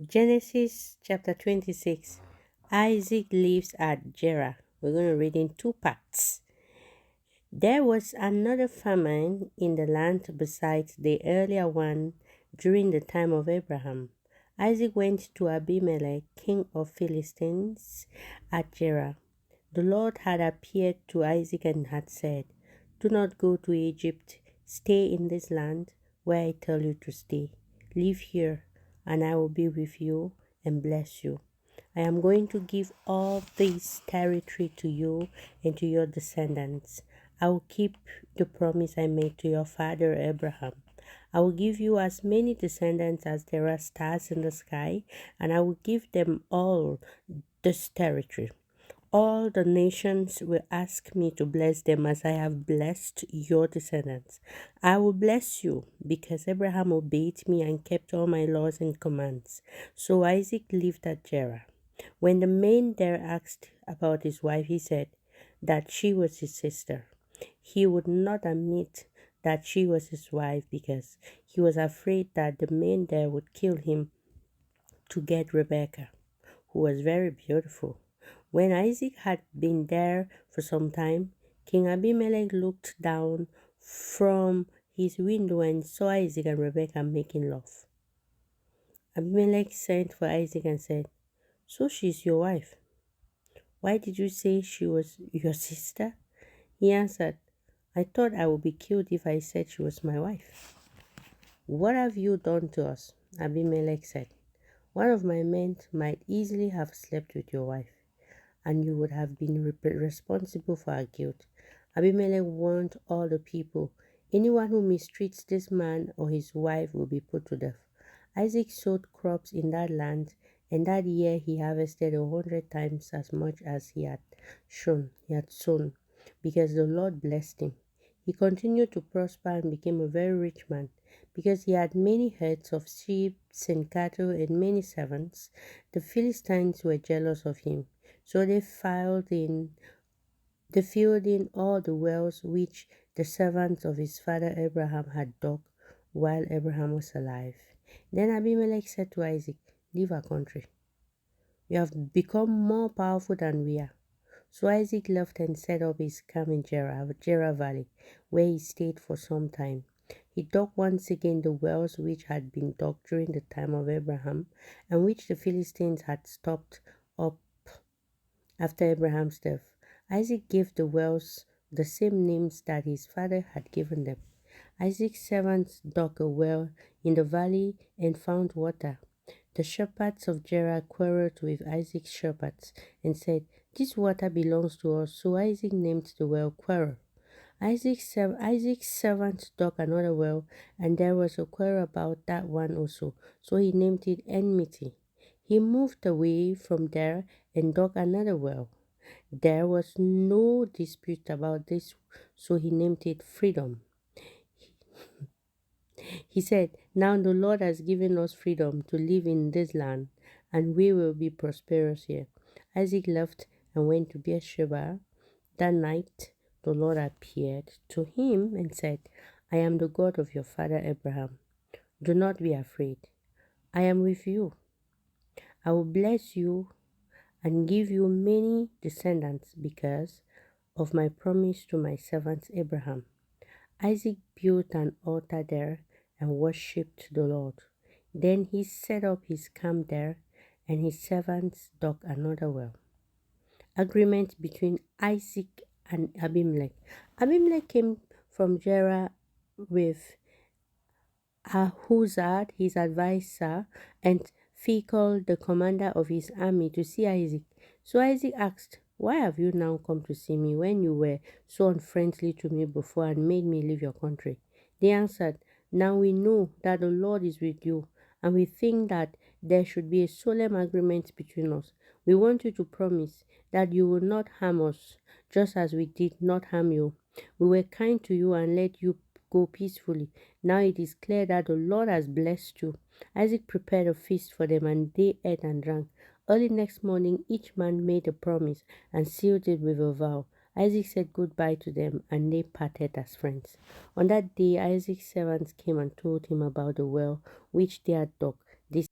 Genesis chapter 26. Isaac lives at Gerar. We're going to read in two parts. There was another famine in the land besides the earlier one during the time of Abraham. Isaac went to Abimelech, king of Philistines, at Gerar. The Lord had appeared to Isaac and had said, "Do not go to Egypt. Stay in this land where I tell you to stay. Live here, and I will be with you and bless you. I am going to give all this territory to you and to your descendants. I will keep the promise I made to your father Abraham. I will give you as many descendants as there are stars in the sky, and I will give them all this territory. All the nations will ask me to bless them as I have blessed your descendants. I will bless you because Abraham obeyed me and kept all my laws and commands." So Isaac lived at Gerar. When the man there asked about his wife, he said that she was his sister. He would not admit that she was his wife because he was afraid that the man there would kill him to get Rebekah, who was very beautiful. When Isaac had been there for some time, King Abimelech looked down from his window and saw Isaac and Rebekah making love. Abimelech sent for Isaac and said, "So she's your wife. Why did you say she was your sister?" He answered, "I thought I would be killed if I said she was my wife." "What have you done to us?" Abimelech said. "One of my men might easily have slept with your wife, and you would have been responsible for her guilt." Abimelech warned all the people, "Anyone who mistreats this man or his wife will be put to death." Isaac sowed crops in that land, and that year he harvested 100 times as much as he had sown, because the Lord blessed him. He continued to prosper and became a very rich man. Because he had many herds of sheep and cattle and many servants, the Philistines were jealous of him. So they filled in all the wells which the servants of his father Abraham had dug while Abraham was alive. Then Abimelech said to Isaac, "Leave our country. We have become more powerful than we are." So Isaac left and set up his camp in Gerar Valley, where he stayed for some time. He dug once again the wells which had been dug during the time of Abraham, and which the Philistines had stopped up after Abraham's death. Isaac gave the wells the same names that his father had given them. Isaac's servants dug a well in the valley and found water. The shepherds of Gerar quarreled with Isaac's shepherds and said, "This water belongs to us." So Isaac named the well Quarrel. Isaac's servants dug another well, and there was a quarrel about that one also. So he named it Enmity. He moved away from there and dug another well. There was no dispute about this, so he named it Freedom. He said, "Now the Lord has given us freedom to live in this land, and we will be prosperous here." Isaac left and went to Beersheba. That night the Lord appeared to him and said, "I am the God of your father Abraham. Do not be afraid. I am with you. I will bless you and give you many descendants because of my promise to my servant Abraham." Isaac built an altar there and worshipped the Lord. Then he set up his camp there, and his servants dug another well. Agreement between Isaac and Abimelech. Abimelech came from Gerar with Ahuzad, his advisor, and Phicol, the commander of his army, to see Isaac. So Isaac asked, "Why have you now come to see me when you were so unfriendly to me before and made me leave your country?" They answered, "Now we know that the Lord is with you, and we think that there should be a solemn agreement between us. We want you to promise that you will not harm us, just as we did not harm you. We were kind to you and let you go peacefully. Now it is clear that the Lord has blessed you." Isaac prepared a feast for them, and they ate and drank. Early next morning, each man made a promise and sealed it with a vow. Isaac said goodbye to them, and they parted as friends. On that day, Isaac's servants came and told him about the well which they had dug.